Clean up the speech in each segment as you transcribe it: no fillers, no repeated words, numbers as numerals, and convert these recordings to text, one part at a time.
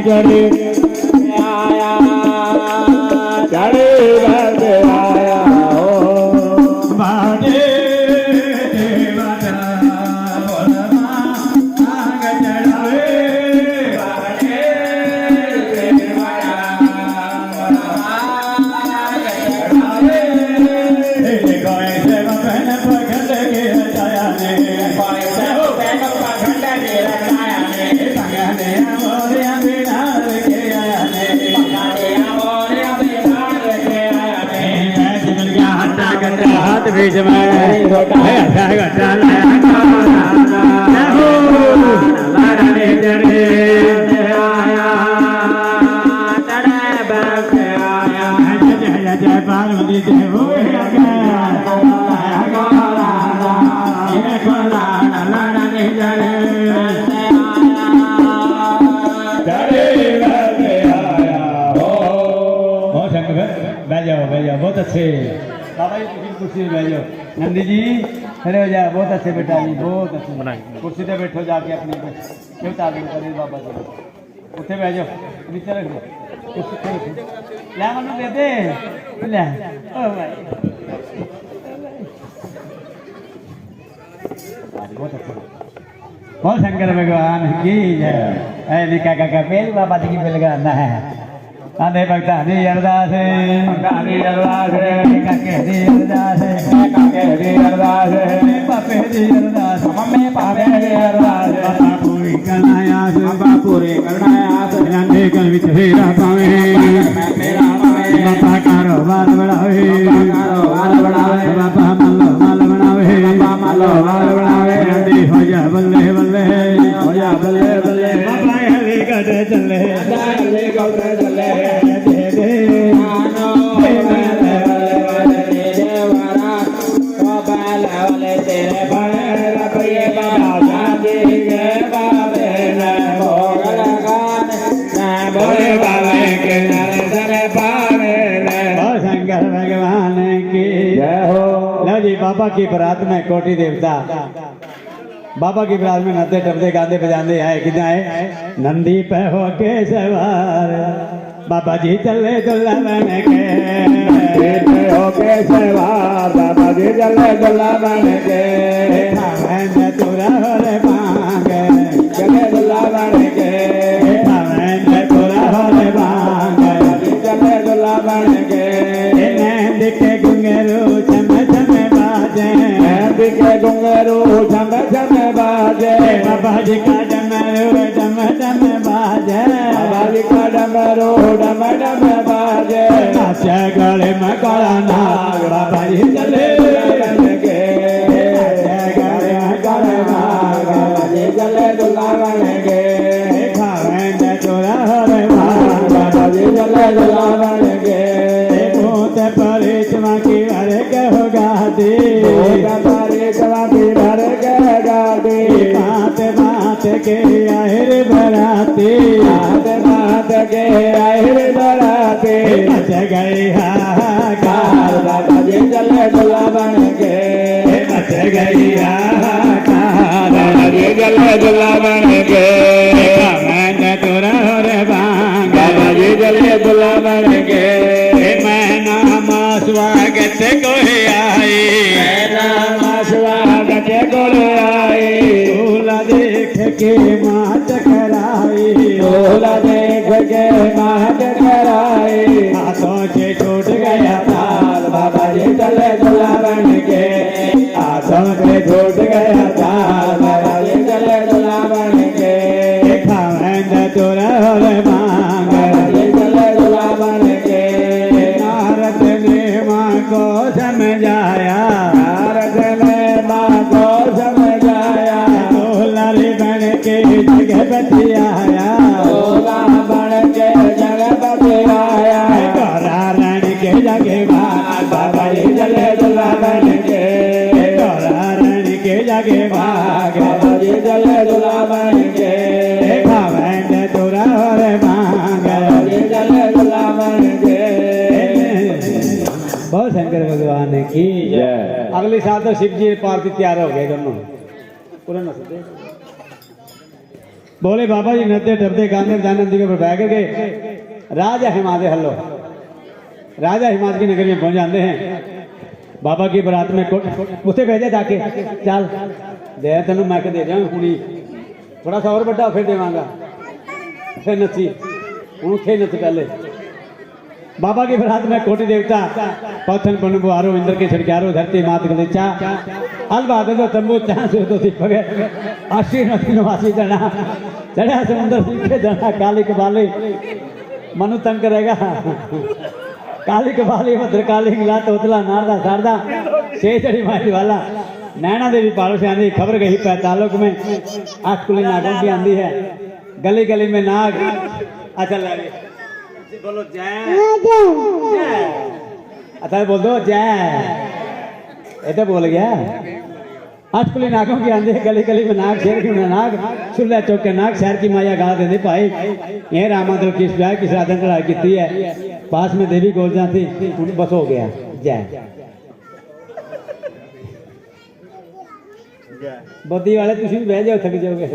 चढ़े आया चढ़े बस आया हो बाजे हाथ बीच में जय पार्वती जय हो बहुत अच्छे बाबा जी कुर्सी में बैठ जाओ नंदी जी खड़े हो जाए बहुत अच्छे बेटा जी बहुत अच्छे कुर्सी पे बैठो जाके अपने क्यों तारीफ करे बाबा जी उत्थे बैठ जाओ नीचे रख दो कुर्सी पे रखो ले मनु दे दे ले ओ भाई बहुत अच्छा बहुत शंकर भगवान की जय ऐ निका काका पेल बाबा जी की बेल गाना है आने भक्ता नी अरदास काके दी अरदास पापे दी अरदास मम्मी पापे दी अरदास बाबा पूरी करनायास बाबा पूरी करनायास नंदे कल विच हेरा पावे बाबा कारोबार बढ़ावे बाबा माल बनावे नंदी हो जा बल्ले बल्ले बाबा हले गडे चले बाबा की बारात में कोटि देवता बाबा की बारात में नचते टपते गाते बजाते आए कितने आए नंदी पे हो के सवार बाबा जी चले दुल्ला बन के हो के सवार बाबा जी चले दुल्ला बन के तुरा हो रे मांग चले दुल्ला बन के तुरा हो रे मांग चले दुल्ला बन के दिखे घुंघरू छम छम बाजे दिखे घुंघरू छम छम बाजे बाबा जी का डमरू डम डम बाजे बाबा जी का डमरू डम डम बाजे नाचे गले में काला नाग बाबा जी चले बन के गले में काला नाग बाबा जी चले दुल्हा बन के खावे चोरा हरे भाग बाबा जी चले दुल्हा बन के परिचमा की भरे के हो गाती परिचमा की भरे के गाती बात बात के आहिर बराती बात के आहिर बराती मच गई हाहाकार बाबा जी चले दुल्हा बन के मच गई हाहाकार बाबा जी चले दुल्हा बन के मैंने तुरा रे बांग बाबा जी चले दुल्हा बन के स्वागत को आई स्वागत को आई दूल्हा देख के मात कराई दूल्हा देख के मात कराई हाथों से छूट गया ताल बाबा जी चले दुल्हा बन के हाथों से छूट गया ताल बाबा जी चले दुल्हा बन के खावेंगे तोरा होले मांग बाबा जी चले दुल्हा बन के नारद ने को समझाया नारद ने माँ को समझाया दूल्हा बन के जगह बतियाया दूल्हा बन के जगह बतियाया गौरा रानी के जगह बाबा जी चले दुल्हा बन के गौरा रानी के जगह भाग बाबा जी चले दुल्हा बन के खावेंगे तोरा रे मांग बाबा जी चले दुल्हा बन के बहुत शंकर भगवान की जय। अगले साल तो शिव जी पार्वती तैयार हो गए दोनों पूरा न सकते बोले बाबा जी नदे टपदे गांधे बजाने नंदी के ऊपर बैठ करके राजा हिमाद हल्लो राजा हिमाद की नगरी में पहुंच जाते हैं। बाबा की बारात में उसे भेजे जाके चल दे तेन मैक दे जाऊँ कुड़ी थोड़ा सा और बड़ा फिर देवांगा फिर नची हूँ थे नच पहले बाबा की बारात में कोटि देवता पौथन पन बुआरो इंद्र के छिड़क्यारो धरती मात गलीचा अलबाद तो तंबू चाह से तो दीपक आशी नदी नवासी जना चढ़ा समुद्र सीखे जना काली कबाली मनु तंग करेगा काली कबाली भद्र काली मिला तोतला नारदा शारदा छे चढ़ी मारी वाला नैना देवी पालो से आंधी खबर गई पैतालोक में आठ कुली नागों की आंधी है गली गली में नाग अच्छा लगे बोलो जय अच्छा बोल दो जय तो बोल गया आठ कुली नागों की आंधी गली गली में नाग शेर की नाग सुल्ला चौक के नाग शहर की माया गाल दे भाई ये रामादल किस ब्याह किस राधन चढ़ाई की है पास में देवी गोलजा थी बस हो गया जय बोदी वाले तुम भी बह जाओ थक जाओगे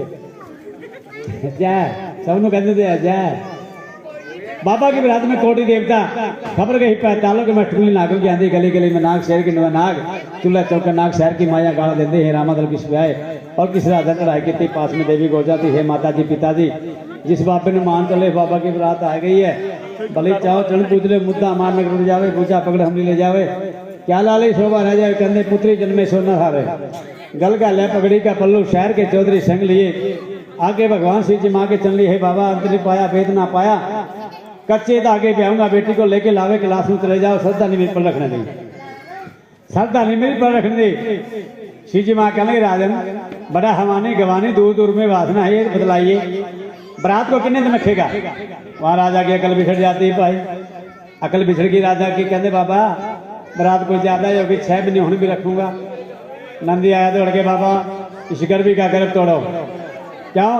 जय सबनों कहते थे जय बाबा की बारात में कोटि देवता खबर गई पैतालों के मटकुली नागों की आंधी गली गली में नाग शहर की नाग चूल्हा चौका नाग शहर की माया गाड़ देते हैं रामादल किस ब्याह और किस राधा चढ़ाई की थी पास में देवी गोजा थी हे माता जी पिताजी जिस बाबे ने मान चले बाबा की बारात आ गई है भले चाहो चढ़ पूछ ले मुद्दा मारने रुक जावे पूछा पकड़ हमली ले जावे क्या लाले शोभा रह जाए कंधे पुत्री जन्मे सोना हारे गल का ले पगड़ी का पल्लू शहर के चौधरी संग लिए आगे भगवान श्री जी माँ के चल ली है बाबा अंत नहीं पाया वेद ना पाया कच्चे धागे पे आऊंगा बेटी को लेके लावे क्लास में चले जाओ श्रद्धा नहीं मेरे पर रखने दी श्रद्धा नहीं मेरे पर रखने दी श्री जी माँ कहने राजन बड़ा हवानी गवानी दूर दूर में वासना है बतलाइए बरात को कितने दिन रखेगा वहां राजा की अकल बिछड़ जाती है भाई अकल बिछड़ गई राजा की कहते बाबा बरात कोई ज्यादा होगी 6 महीने हूं भी रखूंगा नंदी आया दौड़ के बाबा इस गर्भी का गर्भ तोड़ो क्यों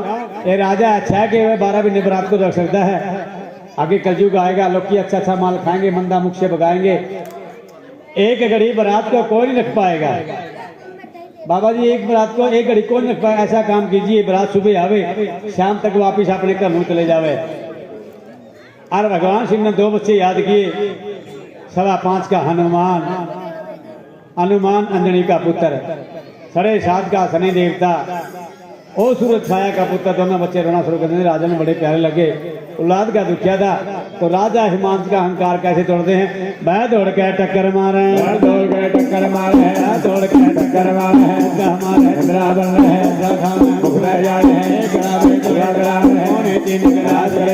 ये राजा अच्छा है कि 12 महीने बरात को रख सकता है आगे कलयुग आएगा लोग की अच्छा अच्छा माल खाएंगे मंदा मुख से भगाएंगे एक घड़ी बारात को कोई नहीं रख पाएगा बाबा जी एक बारात को एक घड़ी कौन रख पाएगा ऐसा काम कीजिए बारात सुबह आवे शाम तक वापिस अपने घर मुंह चले जावे और भगवान सिंह ने 2 बच्चे याद किए 5.25 का हनुमान हनुमान अंजनी का पुत्र 7.5 का शनि देवता और सूरज छाया का पुत्र दोनों बच्चे रोना शुरू कर दिए राजा में बड़े प्यारे लगे औलाद का दुखिया था तो राजा हिमांशु का अहंकार कैसे तोड़ते हैं वह दौड़ के टक्कर मारे दौड़ के टक्कर मारे दौड़ के टक्कर मारे हमारे बराबर है मुख में जाए हैं गड़ा में गड़ा है तीन गड़ा से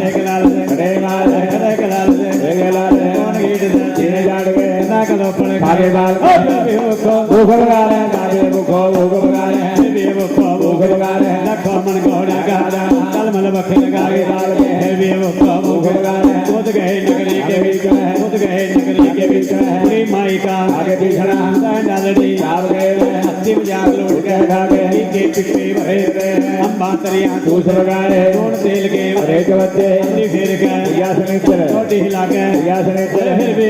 एक लाल से खड़े लाल है एक लाल से एक लाल है कौन गीत तीन जाड़ के ना कलो पड़े आगे बाल भूख लगा रहे हैं आगे भूख लगा रहे हैं भूख लगा रहे हैं लखो मन घोड़ा का चल मल बखे लगा के बाल है वे भूख लगा रहे हैं खुद गए नगरी के बीच है खुद गए नगरी के बीच है पूरी माई का आगे पीछड़ा डालड़ी चाव गए हस्ती मजाक लूट के खा गए के पिछले भरे हम बातरियां दूस लगाए तोड़ तेल के भरे बच्चे अपनी फेर के या सनेतर छोटी हिला के या सनेतर फिर भी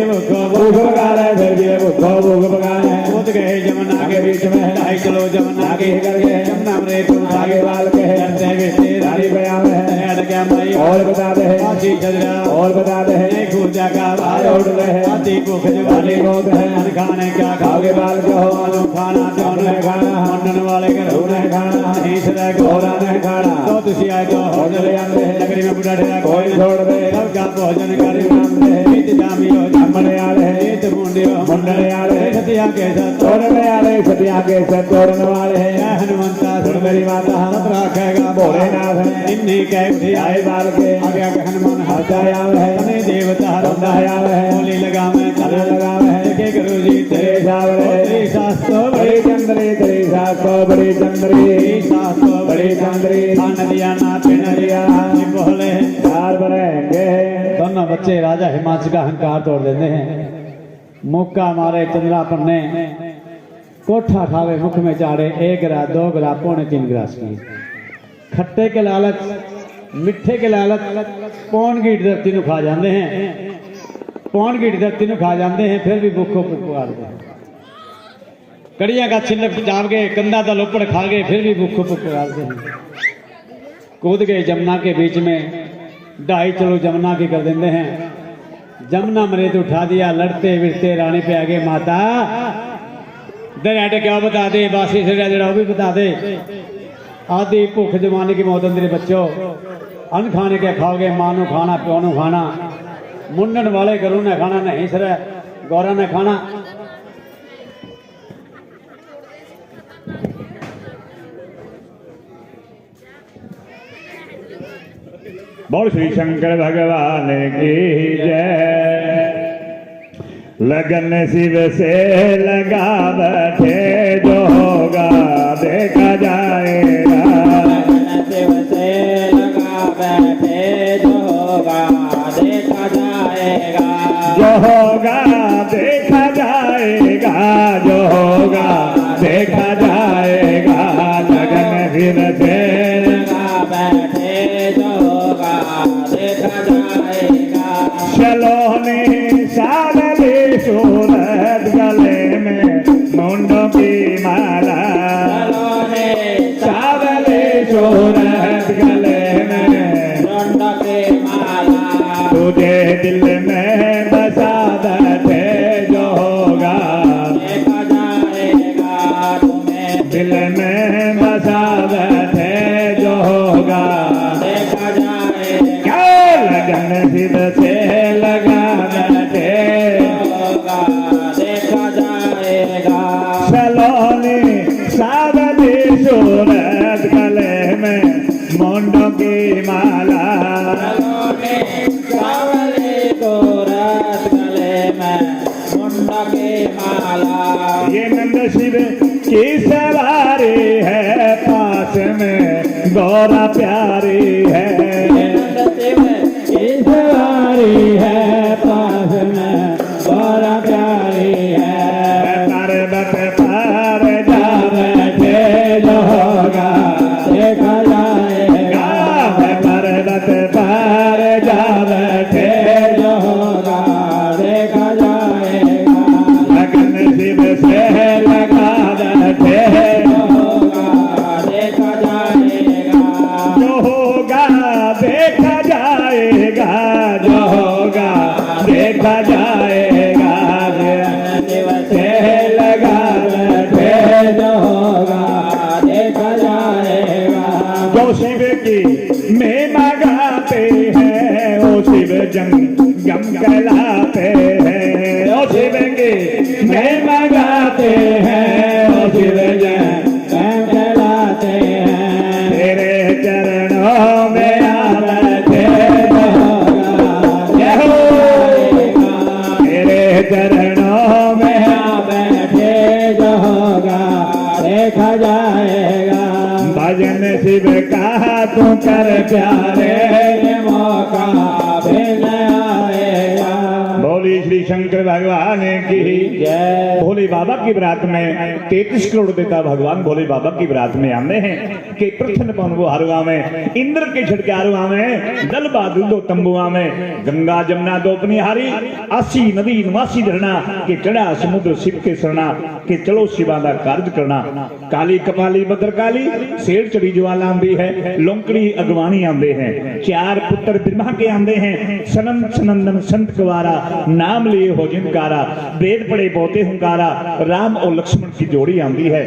भूख लगा रहे फिर भी भूख लगा रहे खुद गए जमुना के बीच में ढाई चलो जमुना आगे करके जमुना रे तुम आगे बाल के करते बेटे रानी बयान है अड़ गया माई और बता दे आजी जजरा और बता दे एक ऊर्जा का बाल उड़ रहे आती भूख जवानी बहुत है खाने क्या खाओगे बाल के हो मालूम खाना कौन है खाना मंडन वाले के रहू नहीं खाना तीसरा घोड़ा नहीं खाना तो तुसी आए तो भोजन ले आते हैं नगरी में बुढ़ा ढेरा कोई छोड़ दे सबका भोजन कर नाम दे इत जामी हो जामने आ रहे इत मुंडे हो मुंडने आ रहे सतिया के साथ तोड़ने आ रहे सतिया के साथ तोड़ने वाले हैं हनुमंता सुन मेरी माता हाथ रखेगा भोलेनाथ इन्हीं कह उठी आए बाल के आगे हनुमान हटाया है अपने देवता रंदाया है बोली लगा मैं चले लगा है देखे गुरु जी तेरे सावरे तेरे शास्त्रो बड़ी चंद्री तेरे शास्त्रो बड़ी चंद्री शास्त्रो बड़ी चंद्री नदिया ना पिनरिया बोले चार बनेंगे दोनों बच्चे राजा हिमांशु का अहंकार तोड़ देते हैं मौका मारे चंद्रा पन्ने कोठा खावे मुख में चाड़े 1 गिलास 2 गिलास पौने 3 गिलास की खट्टे के लालच मिठे के लालच पौन की धरती ਨੂੰ खा जाते हैं पौन की धरती ਨੂੰ खा जाते हैं फिर भी भूखों पुकारते हैं कड़िया का छिलक जाम के कंधा का लोपड़ खा गए फिर भी भूखों पुकारते हैं कूद गए जमुना के बीच में, ढाई चलो जमुना की कर देते हैं। जमुना मरे तो उठा दिया, लड़ते विरते रानी पे आगे माता दर क्या बता दे, बासी से जड़ा भी बता दे। आदि भुख जमाने की मौत अंदर बच्चों, अन्न खाने क्या खाओगे, मां नू खाना प्यो नू खाना, मुंडन वाले करू ने खाना, नहीं सर गौरा ने खाना। बोल श्री शंकर भगवान की जय। लगन शिव से लगा बैठे, जो होगा देखा जाएगा। लगन शिव से लगा बैठे, जो होगा देखा जाएगा। जो होगा देखा जाएगा, जो होगा देखा जाएगा। लगन शिव से लगा बैठे, जो होगा देखा जाएगा। चलो ने सावली सूरत, गले में मुंडों की माला। चलो ने सावली सूरत, गले में मुंडों की माला। तुझे दिल में बसा बैठे, जो होगा देखा जाएगा। तुम्हें दिल में बसा बैठे, जो होगा देखा जाएगा। क्या लगन शिव से लगा बैठे। होगा देखा जाएगा। सलोनी सावली सूरत, गले में मुंडों की माला। चलो ने सावली सूरत, गले में मुंडों की माला। ये नंद शिव की सवारी है, पास में गौरा प्यारी है। नंद शिव की सवारी है, पास में गौरा प्यारी है। पर्वत पर जा बैठे, जो होगा देखा जाएगा। पर्वत पर जा बैठे, जो होगा देखा जाएगा। लगन शिव से लगा बैठे। जो होगा देखा जाएगा। जो होगा देखा जाएगा, जो होगा देखा जाएगा। शिव से लगा बैठे, जो होगा देखा जाएगा। जो शिव की महिमा गाते हैं, वो शिव जंगम कहलाते हैं। वो शिव की महिमा गाते हैं, वो शिव जंगम कहलाते हैं। तेरे चरणों में आ बैठे, जो होगा जय हो। तेरे चरणों में आ बैठे, जो होगा देखा जाएगा। भजन शिव का तू कर प्यारे, ये मौका फिर न आएगा। बोली श्री शंकर भगवान की जय। भोले बाबा की बरात में 33 करोड़ देता भगवान भोले बाबा की बरात में आते हैं कि प्रथन पवन वो हरुआ में, इंद्र के झटके हरुआ में, दल बादल दो तंबुआ में, गंगा जमुना दो पनिहारी, 80 नदी नवासी झरना के चढ़ा समुद्र शिव के सरना के चलो शिवा दा कार्य करना। काली कपाली भद्रकाली शेर चढ़ी ज्वाला आंदी है, लोंकड़ी अगवानी आंदे हैं। 4 पुत्र ब्रह्मा के आंदे हैं, सनम सनंदन संत कुवारा, नाम लिए हो जिनकारा, वेद पढ़े बहुते हुंकारा। राम और लक्ष्मण की जोड़ी आंदी है,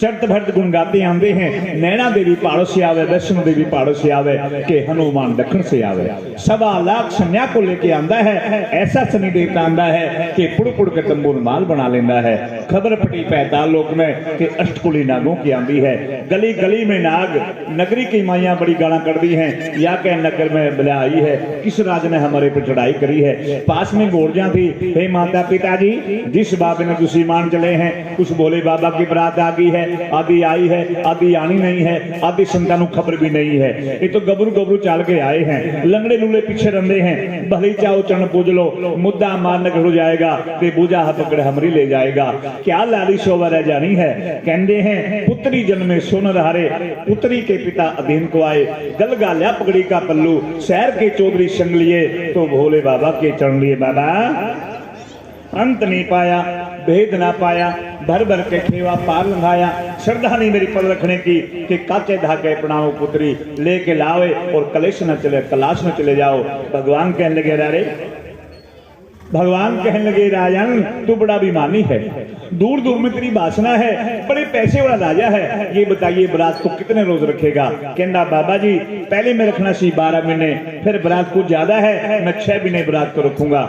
चरत भरत गुण गाते आंदे हैं। नैना देवी पहाड़ों से आवे, वैष्णो देवी पहाड़ों से आवे, के हनुमान दक्षिण से आवे। 1.25 लाख सन्या को लेके आंदा है, ऐसा शनि देवता आंदा है कि पुड़ पुड़ के तंबू माल बना लेंदा है। खबर पटी पैताल लोक में कि अष्टकुली नागों की आंदी है। गली गली में नाग, नगरी की माइयां बड़ी गाना कर दी हैं, या के नगर में बला आई है, किस राज ने हमारे पर चढ़ाई करी है। पास में गोरजा थी, हे माता पिताजी, जिस बाबे ने तुसी मान चले हैं, कुछ भोले बाबा की बरात आ गई है, आदि आई है, आदि आनी नहीं है, आदि संतानों खबर भी नहीं है। ये तो गबरू गबरू चाल के आए हैं, लंगड़े लूले पीछे रंधे हैं। भली चाहो चरण पूज लो, मुद्दा मारने हो जाएगा, ते बूझा हाथ पकड़ हमरी ले जाएगा। क्या लाली शोभा रह जानी है। कहते हैं पुत्री जन्मे सोनर हारे, पुत्री के पिता अधीन को आए। गल गालिया पगड़ी का पल्लू, शहर के चौधरी संग लिए, तो भोले बाबा के चरण लिए। बाबा अंत नहीं पाया, भेद ना पाया, भर भर के ठेवा पार लंघाया। श्रद्धा नहीं मेरी पल रखने की कि काचे धागे अपनाओ पुत्री, लेके लावे और कलेश न चले, कलाश न चले जाओ। भगवान कहने लगे अरे भगवान कहने लगे राजन तू बड़ा अभिमानी है, दूर दूर में तेरी वासना है, बड़े पैसे वाला राजा है, ये बताइए बरात को कितने रोज रखेगा। कहना बाबा जी पहले मैं रखना सी 12 महीने, फिर बरात को ज्यादा है मैं 6 महीने बरात को रखूंगा।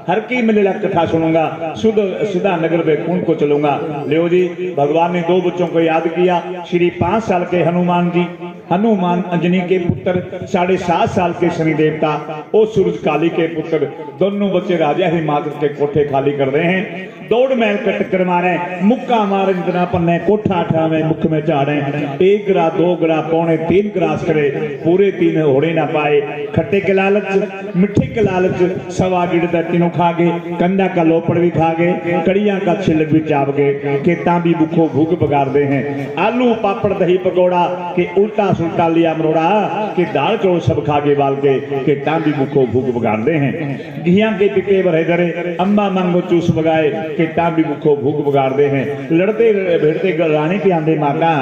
हर की मिलेला कथा सुनूंगा, सुधा नगर में कुंड को चलूंगा। लियो जी भगवान ने 2 बच्चों को याद किया। श्री 5 साल के हनुमान जी, हनुमान अंजनी के पुत्र, 7.5 साल के शनि देवता और सूरज काली के पुत्र, दोनों बच्चे राजा हिमाचल के कोठे खाली कर रहे हैं। दौड़ महल के टक्कर मारे, मुक्का मारे जितना पन्ने, कोठा ठावे मुख में चाड़े। 1 ग्रा 2 ग्रा पौने 3 ग्रास करे, पूरे 3 होड़े ना पाए। खट्टे के लालच मिठे के लालच, सवा गिरता तीनों खा गए, कंधा का लोपड़ भी खा गए, कड़िया का छिलक भी चाप गए, खेता भी भूखो भूख बगाड़ते हैं। आलू पापड़ दही पकौड़ा के उल्टा सुल्टा लिया मरोड़ा, के दाल चौल सब खा गए बाल के तांबी भूखो भूख बगाड़ते हैं। घिया के पिके भरे धरे, अम्मा मांगो चूस बगाए, के तांबी भूखो भूख बगाड़ते हैं। लड़ते भिड़ते रानी के आंधे माता,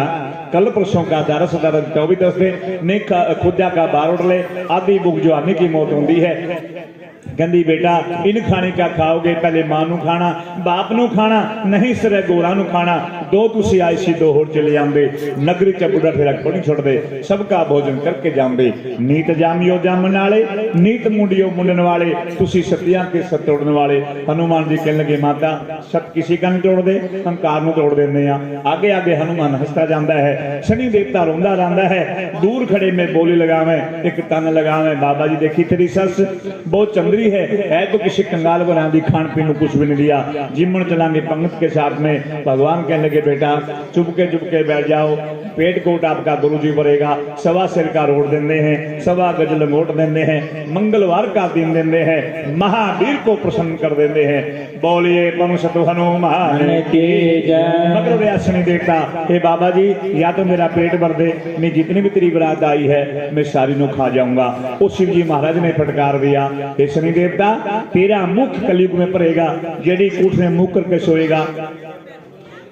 कल परसों का दरस 24 ने खुदा का बार उड़ ले, आधी भूख जवानी की मौत होती है। कहती बेटा इन खाने क्या खाओगे, पहले मां नू खाना बाप नू खाना, नहीं सिरे गोरा नू खाना। 2 तुसी आई सी 2 होर चले जाते, नगरी च बुढ़ा फेरा को नहीं छोड़ते, सबका भोजन करके जाते। नीत जामियो जामन वाले, नीत मुंडियो मुंडन वाले, तुसी सतियां के सत तोड़ने वाले। हनुमान जी कहने लगे माता सत किसी का नहीं तोड़ते, हंकार नू तोड़ देंगे आ। आगे आगे हनुमान हंसता जाता है, शनि देवता रोंदा रहता है। दूर खड़े में बोली लगावे, एक तन लगावे, बाबा जी देखी तेरी सस बहुत चंद्री है तो किसी कंगाल बना दी, खान पीन कुछ भी नहीं दिया, जिमन चलांगे पंगत के साथ में। भगवान कहने लगे बेटा चुपके बैठ जाओ, पेट कोट आपका गुरु जी भरेगा। 1.25 सिर का रोड देते हैं, 1.25 गज लंगोट देते हैं, मंगलवार का दिन देते हैं, महावीर को प्रसन्न कर देते हैं। बोलिए पवन सतु हनुमान की जय। मतलब शनि देवता हे बाबा जी या तो मेरा पेट भर दे, नहीं जितनी भी तेरी बरात आई है मैं सारी नो खा जाऊंगा। उस शिव जी महाराज ने फटकार दिया, हे शनि देवता तेरा मुख कलयुग में पड़ेगा, जेडी कूठ में मुंह करके सोएगा,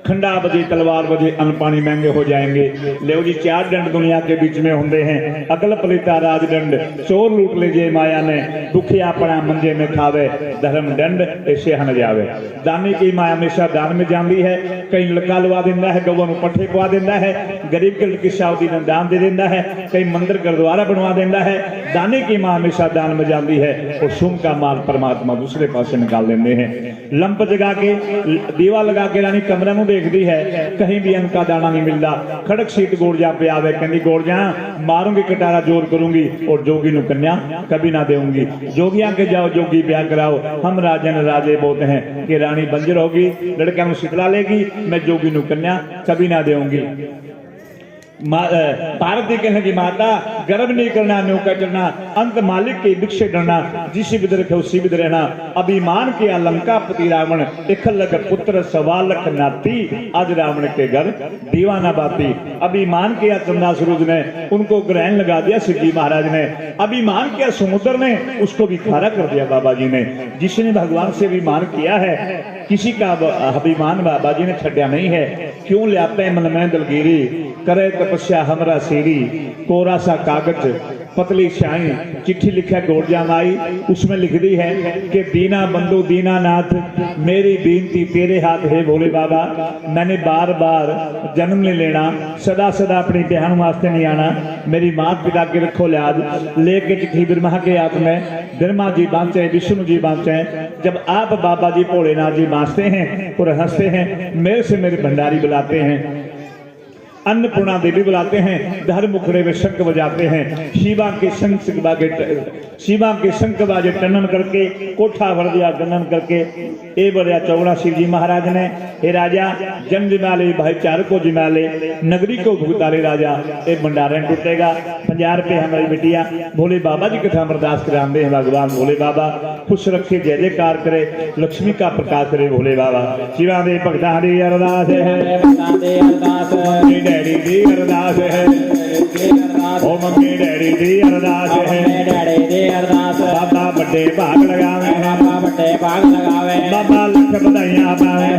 खंडा बजे तलवार बजे अन्न पानी महंगे हो जाएंगे। ले जी 4 दंड दुनिया के बीच में होंगे हैं, अकल पलिता राज दंड, चोर लूट ले जे माया ने, दुखिया पड़ा मंजे में खावे, धर्म दंड ऐसे हन जावे। दानी की माया हमेशा दान में जाती है, कई लड़का लवा देता है, गौवा पट्ठे पवा देता है, गरीब के लड़की शादी ने दान दे देता है, कई मंदिर गुरुद्वारा बनवा देता है। दाने की माँ हमेशा दान में जाती है और सुम का माल परमात्मा दूसरे पास निकाल देते हैं। लंप जगा के दीवा लगा के रानी कमरा में देखती है, कहीं भी अन्न का दाना नहीं मिलता। खड़क सीट गोरजा पे आवे, कहती गोरजा मारूंगी कटारा जोर करूंगी और जोगी नु कन्या कभी ना देऊंगी। जोगिया के जाओ जोगी ब्याह कराओ, हम राजन राजे बोलते हैं कि रानी बंजर होगी, लड़कियां नु शीतला लेगी, मैं जोगी नु कन्या कभी ना देऊंगी। पार्वती कहने की माता गर्भ नहीं करना, नौका चढ़ना, अंत मालिक के भिक्षे डरना, जिसी विद रखे उसी विद रहना। अभिमान के अलंका पति रावण, एक लग पुत्र 1.25 लाख नाती, आज रावण के घर दीवाना बाती। अभिमान किया चंदा सूरज ने, उनको ग्रहण लगा दिया शिव जी महाराज ने। अभिमान किया समुद्र ने, उसको भी खारा कर दिया बाबा जी ने। जिसने भगवान से अभिमान किया है, किसी का अभिमान बाबा जी ने छड्या नहीं है। क्यों लाते मन में दलगीरी, करे तपस्या हमरा सीरी, कोरा सा कागज पतली स्याही, चिट्ठी लिखा गोरजा माई, उसमें लिख दी है कि दीना बंधु दीनानाथ, मेरी बेनती तेरे हाथ है भोले बाबा। मैंने बार बार जन्म नहीं लेना, सदा सदा अपनी बहन वास्ते नहीं आना, मेरी माता पिता के रखो लिहाज। लेके चिट्ठी ब्रह्मा के हाथ में, ब्रह्मा जी बांचे, विष्णु जी बांचे। जब आप बाबा जी भोलेनाथ जी बांचते हैं और हंसते हैं, मेरे से मेरे भंडारी बुलाते हैं, अन्नपूर्णा देवी बुलाते हैं, धर्म मुखरे में शंख बजाते हैं, शिवा के शंख बाजे टनन करके कोठा भर दिया गणन करके। ए बड़िया चौड़ा शिव जी महाराज ने, हे राजा जन जिमाले भाईचारे को जिमाले, नगरी को भुगताले राजा, ए भंडारे टूटेगा। 50 रुपये हमारी बिटिया भोले बाबा जी कथा बर्दाश्त कराते हैं। भगवान भोले बाबा खुश रखे, जय जयकार करे, लक्ष्मी का प्रकाश करे भोले बाबा। शिवा दे भगता दी अरदास है, डैडी दी अरदास है, ओ मम्मी डैडी दी अरदास है, बाबा बड़े भाग लगावे, बाबा लख बधाइयां पावे,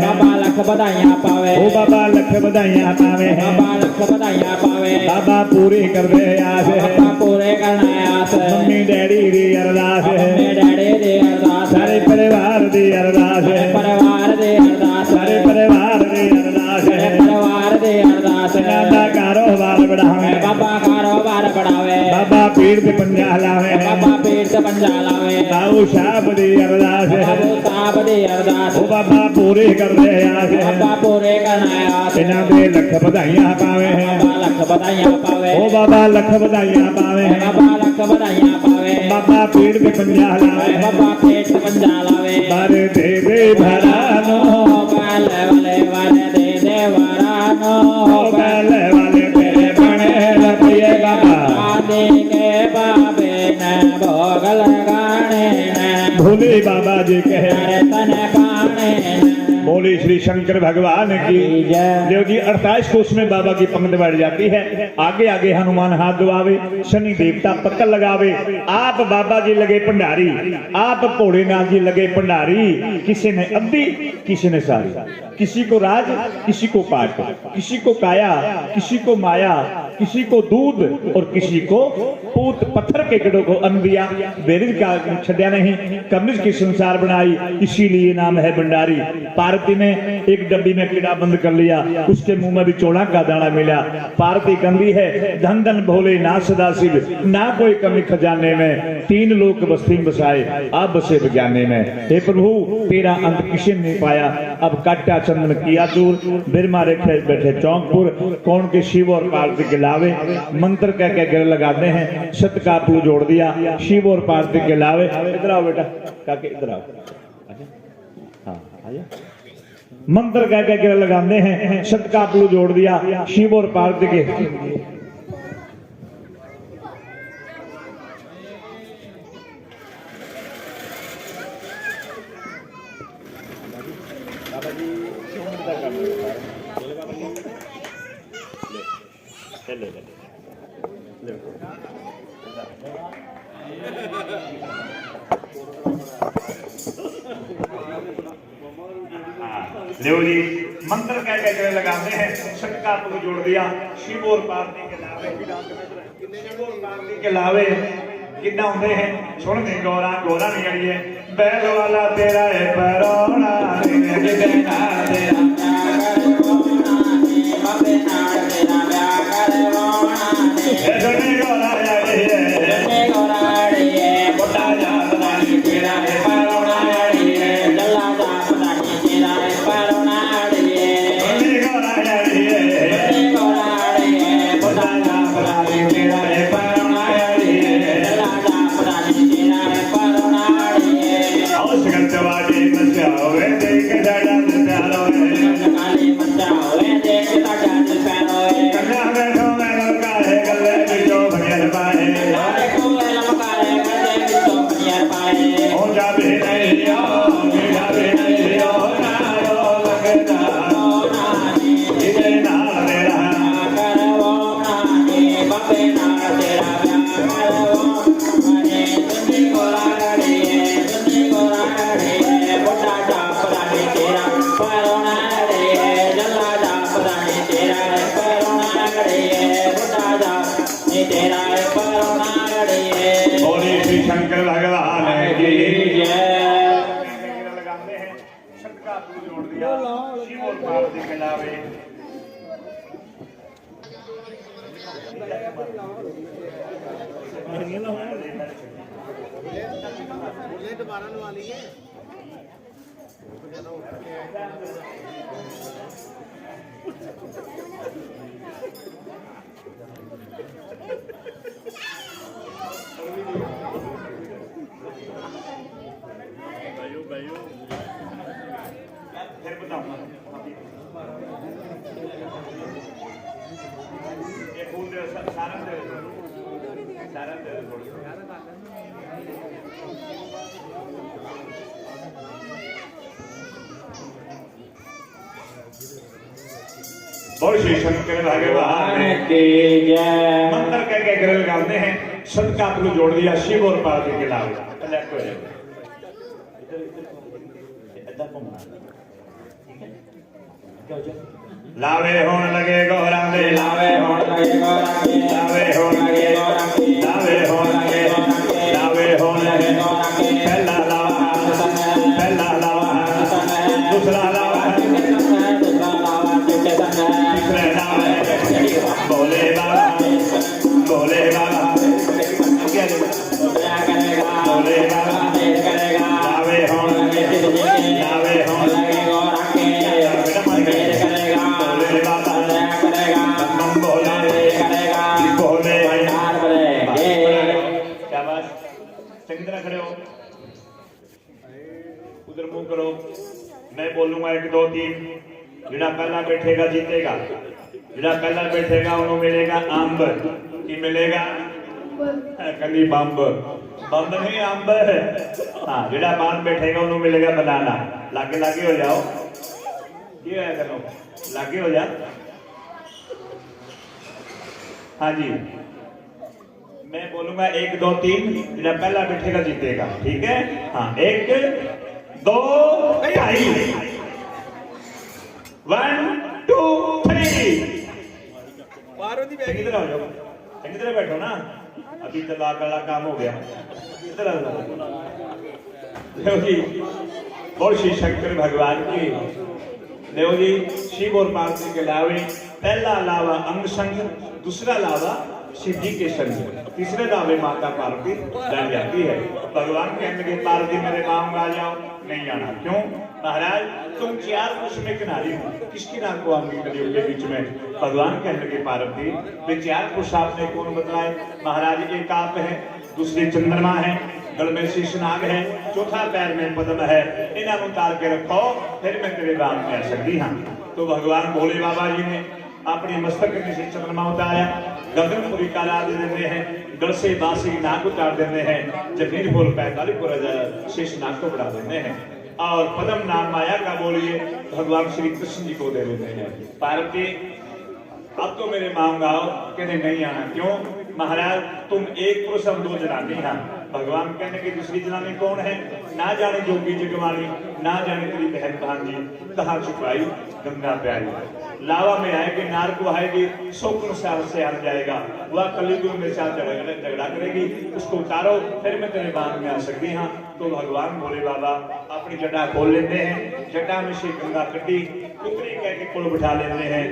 बधाइयां पावे ओ बाबा लख बधाइयां पावे बाबा लख बधाइयां पावे बाबा पूरी कर दे आस बाबा पूरे करना आस मम्मी डैडी दी अरदास मम्मी डैडी दी अरदास सारे परिवार दी अरदास परिवार दी अरदास सारे परिवार दी अरदास परिवार दी अरदास दादा कारोबार बढ़ावे बाबा कारोबार बढ़ावे बाबा पीर ते पंजा लावे बाबा पीर ते पंजा लावे बाबू साहब दी अरदास बाबू साहब दी अरदास ओ बाबा पूरी कर दे आस बाबा पूरे करना आस इन्हां दे लख बधाइयां पावे बाबा लख बधाइयां पावे ओ बाबा लख बधाइयां पावे बाबा लख बधाइयां पावे बाबा पीर ते पंजा लावे बाबा पीर ते पंजा लावे बर दे भरानो बाल वाले वाले दे वरानो बैल वाले तेरे बने रतिए बाबा आदि के बाबे ने भोग लगाने ने भोले बाबा जी कहे तन पाने बोले श्री शंकर भगवान की जो कि 28 कोष में बाबा की पंक्ति बढ़ जाती है। आगे आगे हनुमान हाथ दुआवे शनि देवता पक्का लगावे आप बाबा जी लगे भंडारी आप भोलेनाथ जी लगे भंडारी किसी ने अद्धी किसी ने सारी किसी को राज किसी को पाट किसी को काया किसी को माया किसी को दूध और किसी को पूत पत्थर के गड़ों को अन्न दिया बेरिज का छड्या नहीं कमिज की संसार बनाई इसीलिए नाम है भंडारी। पार्वती ने एक डब्बी में कीड़ा बंद कर लिया उसके मुंह में भी चोड़ा का दाना मिला। पार्वती कंदी है धन धन भोले ना सदा शिव ना कोई कमी खजाने में 3 लोक बस्ती में बसाए आप बसे बजाने में। हे प्रभु तेरा अंत किसी ने नहीं पाया अब काटा चंदन किया दूर बिरमा रेखे बैठे चौंकपुर कौन के शिव और पार्वती के लावे मंत्र कह के गिर लगाते हैं सत का पू जोड़ दिया शिव और पार्वती के लावे। इधर आओ बेटा काके इधर आओ हाँ आया मंत्र कह के गिर लगाते हैं सत का पू जोड़ दिया शिव और पार्वती के देव जी मंत्र कह के लगाते हैं सबका पुल जोड़ दिया शिव और पार्वती के लावे शिव और पार्वती के लावे कितना होते हैं सुन दे गौरा गौरा नहीं अड़ी है बैल वाला तेरा है परोना शंकर भगवान की लगाते हैं सबका जोड़ दिया शिव और पार्वती के लावे फिर बताऊंगा ये फूल दे सारन दे और श्री शंकर भगवान की जय मंत्र कह के गिर लगाते हैं सत का पुल जोड़ दिया शिव और पार्वती के लाभ लावे होन लगे गोरा दे ਲਾਵੇ ਹੋਣ ਲਗੇ ਗੋਰਾਂ ਦੇ लावे होन लगे ਗੋਰਾਂ ਦੇ लावे होन लगे लावे होन लगे पहला लावा पहला लावा दूसरा लावा तीसरा लावा बोले बाबा बोले बाबा बोले बाबा लावे होन लगे लावे होन लगे बोले बाबा हम बोले बोले शाबाश चंगी तरह खड़े हो उधर मुंह करो मैं बोलूंगा 1 2 3 जिहड़ा पहला बैठेगा जीतेगा जिहड़ा पहला बैठेगा उन्होंने मिलेगा अंब की मिलेगा कली बंब बंब नहीं अंब हाँ जिहड़ा बाहर बैठेगा उन्होंने मिलेगा बनाना लागे लागे हो जाओ ये है करो लागे हो जा हाँ जी मैं बोलूंगा 1 2 3 जिहड़ा पहला बैठेगा जीतेगा ठीक है हाँ 1 2 3 1 2 3 चंगी तरह हो जाओ चंगी तरह बैठो ना अभी तलाक वाला काम हो गया इधर आ जाओ देव जी और श्री शंकर भगवान की देव जी शिव और पार्वती के लावे पहला लावा अंग संग दूसरा लावा शिव जी के संग तीसरे लावे माता पार्वती डर जाती है भगवान कहने लगे पार्वती मेरे गांव में आ जाओ नहीं आना क्यों महाराज तुम 4 पुरुष में किनारी हो किसकी नाम को आऊंगी कलियुग के बीच में भगवान कहने लगे पार्वती वे 4 पुरुष आपने कौन बतलाए महाराज एक आप है दूसरी चंद्रमा है गल में शीशनाग है चौथा पैर में पद्म है इन्हें उतार के रखो फिर मैं तेरे गांव में आ सकती हाँ तो भगवान भोले बाबा जी ने अपनी मस्तक में से चंद्रमा उतारा गगनपुरी का राज देते हैं गल से बांसी नाक उतार देते हैं जमीन बोल 45 शेष नाक को बढ़ा देते हैं और पद्म नाम माया का बोलिए भगवान श्री कृष्ण जी को दे देते हैं पार्वती अब तो मेरे मांग आओ कहने नहीं आना क्यों महाराज तुम एक पुरुष हम 2 जनानी हाँ भगवान कहने की दूसरी जनानी कौन है ना जाने जोगी जगवानी ना जाने तेरी बहन भांजी कहाँ छुपाई गंगा प्यारी लावा में आएगी नार को आएगी स्वप्न से हट जाएगा वह कलयुग में साथ झगड़ा करेगी उसको उतारो फिर मैं तेरे बाग में आ सकती हाँ तो भगवान भोले बाबा अपनी जटा खोल लेते हैं जटा में से गंगा कटी पुत्री कह के कुल बिठा लेते हैं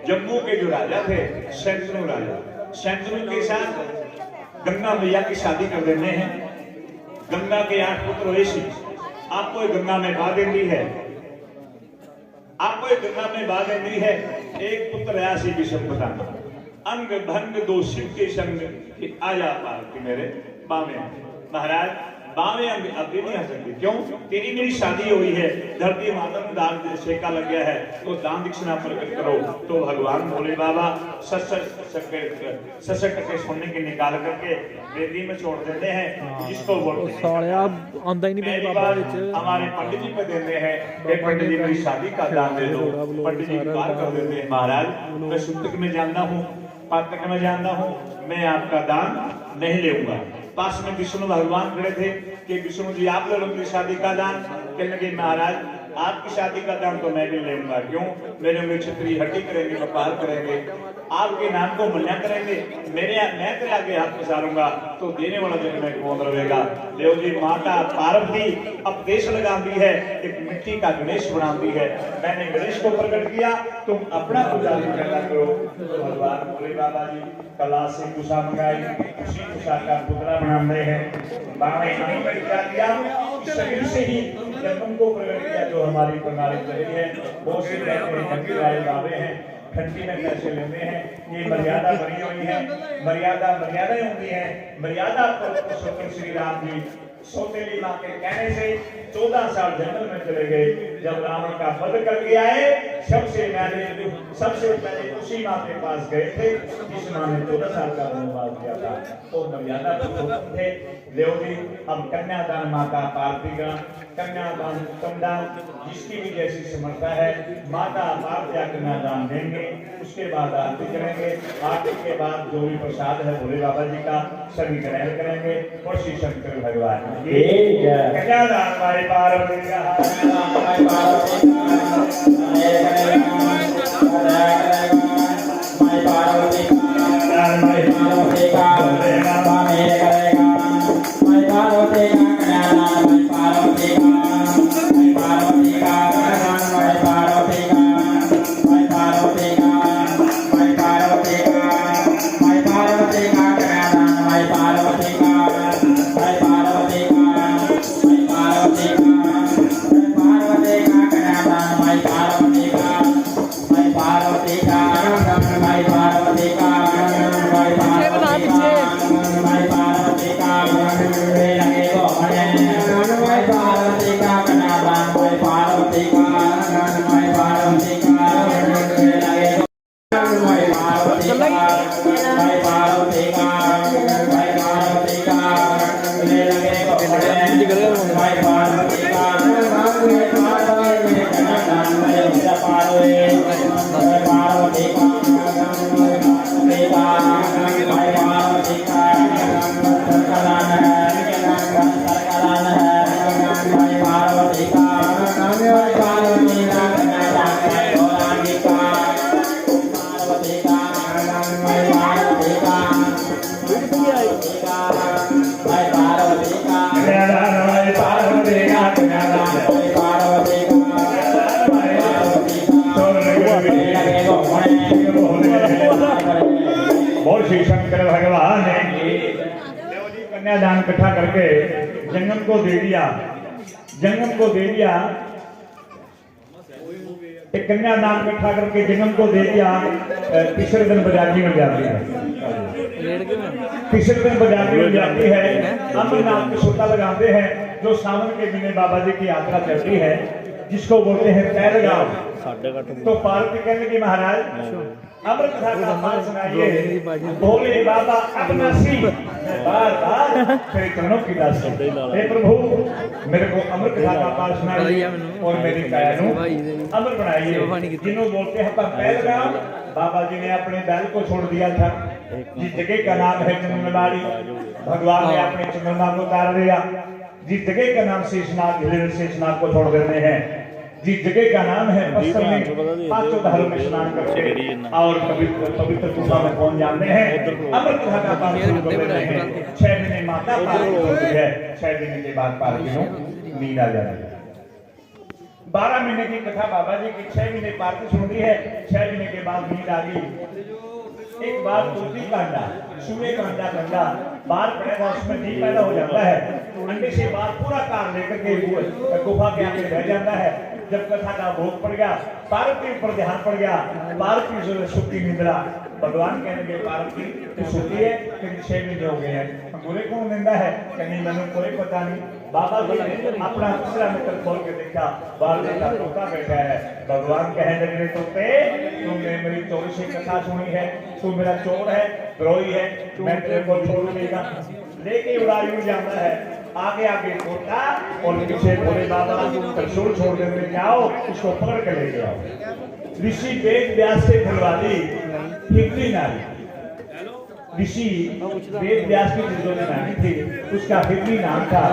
जम्मू के जो राजा थे शंतनु के साथ गंगा मैया की शादी कर देते हैं गंगा के 8 पुत्र हुए सी आपको गंगा में बहा देती है आपको गंगा में बहा देती है एक पुत्र आया सी विषमता अंग भंग 2 शिव के संग आया पार्वती मेरे बामे महाराज बावे अंग अभी नहीं आ सकती क्यों तेरी मेरी शादी हुई है धरती माता में दान सेका लग गया है तो दान दक्षिणा प्रकट करो तो भगवान भोले बाबा ससट के सोने के निकाल करके वेदी में छोड़ देते हैं जिसको बोलते हैं हमारे पंडित जी पे देते हैं पंडित जी मेरी शादी का दान दे दो पंडित जी विकार कर देते हैं महाराज मैं सुतक में जानता हूँ पातक में जानता हूँ मैं आपका दान नहीं लेऊंगा पास में विष्णु भगवान खड़े थे कि विष्णु जी आप ले लो मेरी शादी का दान कहने लगे महाराज आपकी शादी का दान तो मैं भी लेऊंगा क्यों मेरे में क्षत्रिय हड्डी करेंगे व्यापार करेंगे आपके नाम को मन्या करेंगे मैं तेरे आगे हाथ पसारूंगा तो देने वाला दिन में कौन रहेगा देव जी माता पार्वती अब देश लगाती है एक मिट्टी का गणेश बनाती है मैंने गणेश को प्रकट किया तुम अपना पूजा करना करो भगवान भोले बाबा जी कला से कुशा मंगाई उसी कुशा का पुतला बनाते हैं बाबा ने क्या किया शरीर से ही जन्म को प्रकट किया जो हमारी प्रणाली चली है वो से घंटी वाले बाबे हैं घंटी में कैसे लेते हैं ये मर्यादा बनी हुई है मर्यादाएं होती है मर्यादा पुरुषोत्तम श्री राम जी सौतेली माँ के कहने से 14 साल जंगल में चले गए जब रावण का वध करके आए सबसे पहले उसी माँ के पास गए थे जिस माँ ने 14 साल का वनवास किया था तो मर्यादा पुरुषोत्तम थे देवजी अब कन्यादान माता पार्वती का कन्यादान कन्यादान जिसकी भी जैसी समर्था है माता पार्वती कन्यादान देंगे उसके बाद आरती करेंगे आरती के बाद जो भी प्रसाद है भोले बाबा जी का सभी ग्रहण करेंगे और श्री शंकर भगवान कन्यादान पार्वती का बोल श्री शंकर भगवान ने कन्यादान इकट्ठा करके जंगम को दे दिया। जंगम को दे दिया, एक कन्यादान इकट्ठा करके जंगम को दे दिया। तीसरे दिन बजाती में जाती है, तीसरे दिन बजाती में जाती है। अमरनाथ की सोटा लगाते हैं जो सावन के महीने बाबा जी की यात्रा चलती है, जिसको बोलते हैं पहलगाम। तो पार्वती कहने की महाराज अमृत कथा का पाठ सुनाइए। भोले बाबा अविनाशी बार बार तेरे चरणों की दास है। हे प्रभु मेरे को अमृत कथा का पाठ सुनाइए और मेरी काया नु अमर बनाइए। जिन्हों बोलते हैं पर पहलगाम, बाबा जी ने अपने बैल को छोड़ दिया था। जिस जगह का नाम है चंद्रवाड़ी, भगवान ने अपने चंद्रमा को उतार दिया। जिस जगह का नाम शेषनाग, हिरण शेषनाग को छोड़ देते हैं। जिस जगह का नाम है पश्चिम में पांचों धारों में स्नान करके और पवित्र गुफा में पहुंच जाते हैं। अमृत कथा का पाठ शुरू कर देते हैं। 6 महीने माता पार्वती होती है, 6 महीने के बाद पार्वती को नींद आ जाती है। 12 महीने की कथा बाबा जी की, 6 महीने पार्वती सुनती है, 6 महीने के बाद नींद आ गई। एक बार तुलसी कांडा, सूर्य कांडा गंगा बाहर पड़े था, उसमें जी पैदा हो जाता है। अंडे से बाहर पूरा कार लेकर के गुफा के आगे रह जाता है। जब कथा का भोग पड़ गया, पार्वती पर ध्यान पड़ गया, पार्वती जो सुखी निद्रा। भगवान कहने के पार्वती तू सुखी है कि 6 महीने हो गए हैं, बोले कौन निंदा है? कहीं मैंने कोई पता नहीं। बाबा जी ने अपना दूसरा मित्र खोल के देखा, बाल बेटा तोता बैठा है। भगवान कहने लगे तोते तुमने मेरी चोरी से कथा सुनी है, तू मेरा चोर है, द्रोही है, मैं तेरे को छोड़ देगा। लेके उड़ाई जाता है, आगे आगे तोता और पीछे भोले बाबा त्रिशूल छोड़ देते, जाओ उसको पकड़ के लेके आओ। ऋषि वेद व्यास से खिलवाड़ी हिकड़ी नारी, ऋषि वेद व्यास की जो नारी थी उसका हिकड़ी नाम था।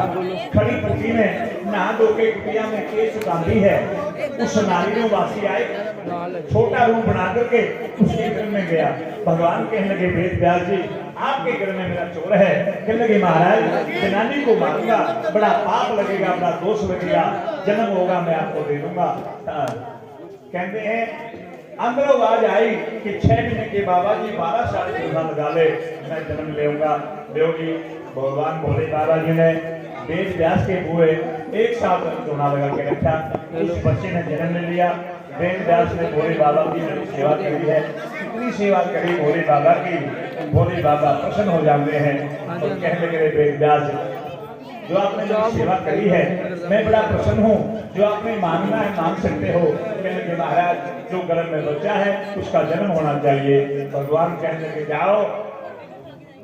खड़ी पति में नहा धो के कुटिया में केस बांधी है। उस नारी में वासी आए, छोटा रूप बना करके उसके घर में गया। भगवान कहने लगे वेद व्यास जी आपके घर में मेरा चोर है। कहने लगे महाराज जनानी को मारूंगा, बड़ा पाप लगेगा, बड़ा दोष लगेगा, जन्म होगा मैं आपको दे दूंगा। कहते हैं अंदर आवाज आई कि 6 महीने के बाबा जी 12 साल चूना लगा ले, मैं जन्म लेऊंगा। देवगी भगवान भोले बाबा जी ने वेद व्यास के हुए 1 साल तक चूना लगा के रखा। उस बच्चे ने जन्म ले लिया। वेद व्यास ने भोले बाबा की सेवा करी है, इतनी सेवा करी भोले बाबा की, भोले बाबा प्रसन्न हो जाते हैं और कहने लगे वेद व्यास जो आपने जो सेवा करी है मैं बड़ा प्रसन्न हूँ, जो आपने मांगना है मांग सकते हो। कहने लगे महाराज जो गर्भ में बच्चा है उसका जन्म होना चाहिए। भगवान कहने लगे जाओ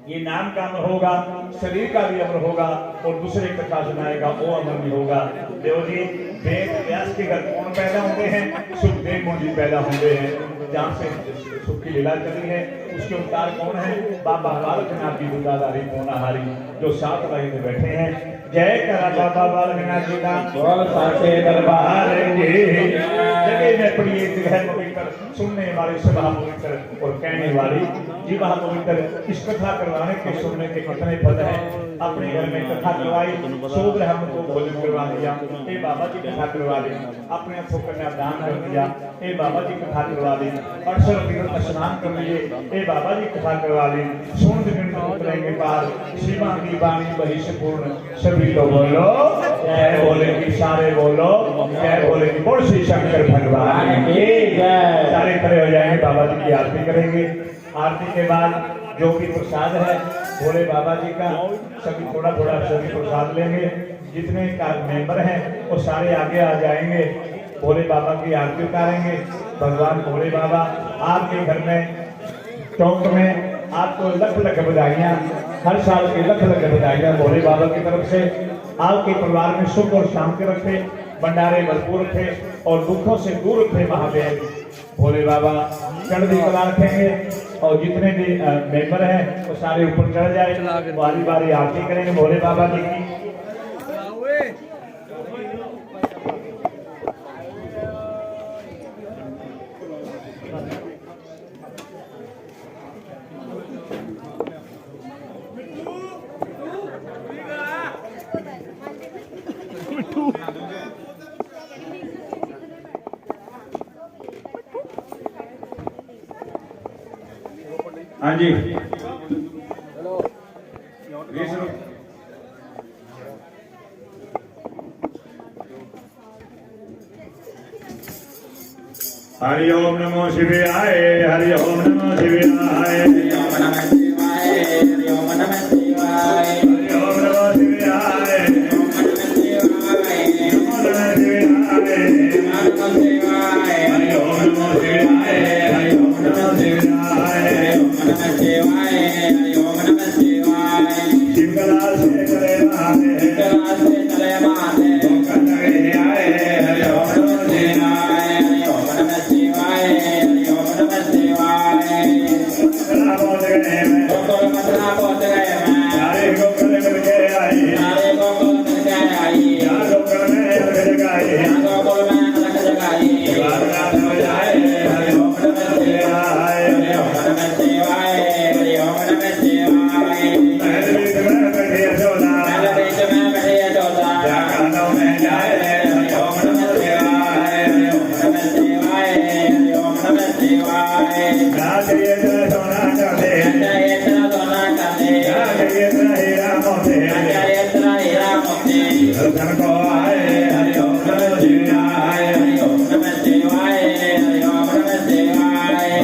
ये नाम का अमर होगा, शरीर का भी अमर होगा और दूसरे कथा सुनाएगा वो अमर भी होगा। देव जी वेद व्यास के घर कौन पैदा होते हैं? सुखदेव मुनि पैदा होते हैं। जहाँ से सुख की लीला चली है उसके अवतार कौन है? बाबा बालकनाथ जी दुदाधारी पूर्णाहारी जो 7 महीने बैठे हैं। जय करा बाबा बालकनाथ जी का बोल साचे दरबार की जगह में पड़ी जगह पवित्र, सुनने वाली सभा पवित्र और कहने वाली जीवा पवित्र। इस कथा करवाने के सुनने के कितने फल हैं। अपने घर में कथा करवाई, 100 ग्राम को भोजन करवा दिया, ए बाबा जी कथा करवा दी, अपने हाथों कन्या दान कर दिया, ए बाबा जी कथा करवा दी, 800 तीर्थ स्नान कर लिए, ए बाबा जी कथा करवा दी। सुन दिन उतरेंगे पार, शिवा की वाणी बही से पूर्ण। सभी लोग बोलो जय, बोलेगी सारे बोलो जय, बोलेगी बोल श्री शंकर भगवान की जय। सारे खड़े हो जाएंगे, बाबा जी की आरती करेंगे। आरती के बाद जो भी प्रसाद है भोले बाबा जी का, सभी थोड़ा थोड़ा सभी प्रसाद लेंगे। जितने का मेंबर हैं वो सारे आगे आ जाएंगे, भोले बाबा की आरती उतारेंगे। भगवान भोले बाबा आपके घर में चौक में आपको लख लख बधाइयाँ, हर साल की लख लख बधाइयाँ भोले बाबा की तरफ से। आपके परिवार में सुख और शांति रखे, भंडारे भरपूर रखे और दुखों से दूर रखे महादेव भोले बाबा। चढ़ती कला रखेंगे और जितने भी मेंबर हैं वो सारे ऊपर चढ़ जाए, बारी बारी आरती करेंगे भोले बाबा जी की। हाँ जी हरि ओम नमो शिवाय, हरि ओम नमो शिवाय, हरि ओम नमः शिवाय, हरि ओम नमः शिवाय, हरि ओम नमो शिवाय, हरि ओम नमः शिवाय, नमो नमः शिवाय, हरि ओम नमः शिवाय, हरि ओम नमो शिवाय, हरि ओम नमः शिवाय, हरि ओम नमः शिवाय। शिवकला से करे महादेव, शिवकला से चले महादेव, कंधे आए, हरि ओम नमो शिवाय, हरि ओम नमः शिवाय, हरि ओम नमः शिवाय। कला बोल गए मैं, गोकुल मथुरा पहुंच गए मैं, सारे गोकुल मिलके आई, सारे गोकुल मिलके आई, यहाँ गोकुल में अलग जगाई, यहाँ गोकुल में अलग जगाई। बारगाह हो जाए, हरि ओम नमः शिवाय, हरि ओम नमः शिवाय, हरि ओम नमः शिवाय। महल बीच में बैठी यशोदा, महल बीच में बैठी यशोदा, जगह में जाए, हरि ओम नमः शिवाय, हरि ओम नमः शिवाय, हरि ओम नमः शिवाय। नाचिए तेरा सोना चांदी, नाचिए तेरा सोना चांदी, नाचिए तेरा हीरा मोती, नाचिए तेरा हीरा मोती। दर्शन को आए, हरि ओम नमः शिवाय, हरि ओम नमः शिवाय, हरि ओम नमः शिवाय।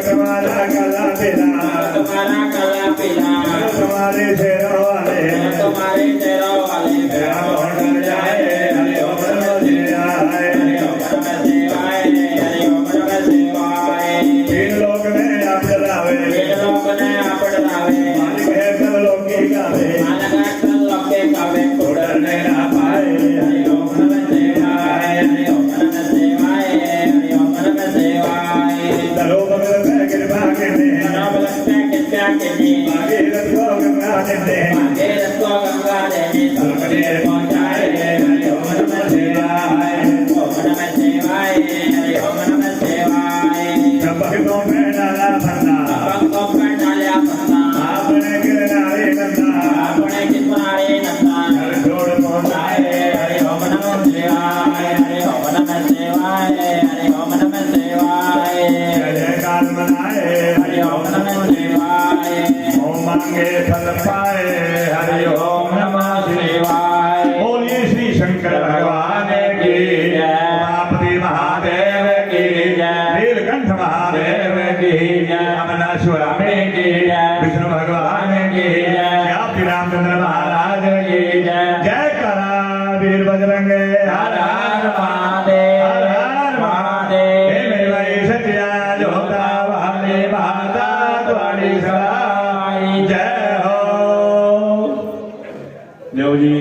तुम्हारा गला पीला, तुम्हारा गला पीला, तुम्हारे शेरों वाले, तुम्हारे शेरों वाले, मेरा मोहन जाए, हरि ओम नमः शिवाय, हरि ओम नमः शिवाय, हरि ओम नमः शिवाय। तीन लोक में आप जलावे, तीन लोक ने आप डरावे, मालिक है सब लोग की गावे, मालक है सब लोग के कावे, को डरने ना पाए, हरि ओम नमः शिवाय, हरि ओम नमः शिवाय, हरि ओम नमः शिवाय। लोक में कृपा करने, मनोबल से कृपा करने, आगे रखो गंगा देने, आगे रखो गंगा देने, सबके पहुंचाए, हरि ओम नमः शिवाय, ओम नमः शिवाय, हरि ओम नमः शिवाय। सब भक्तों में डाला फंदा, भक्तों पर डाला फंदा, आपने गिरनारे नंदा, आपने किनारे नंदा, घर छोड़ पहुंचाए, हरि ओम नमः शिवाय, हरि ओम नमः शिवाय, हरि ओम नमः शिवाय। जय जयकार मनाए, हरि ओम नमः शिवाय, ओम मांगे फल पाए, हरि ओम नमः शिवाय। बोलिए श्री शंकर भगवान की जय, उमापति महादेव की जय, नीलकंठ महादेव की जय, अमरनाथ स्वामी की जय, विष्णु भगवान की जय, श्याम रामचंद्र महाराज की जय। जय करा वीर बजरंग, हर हर महादेव, हर हर महादेव। हे मेरे भाई सच्चा जोता वाले माता तुम्हारी सहाय, जय हो। लो जी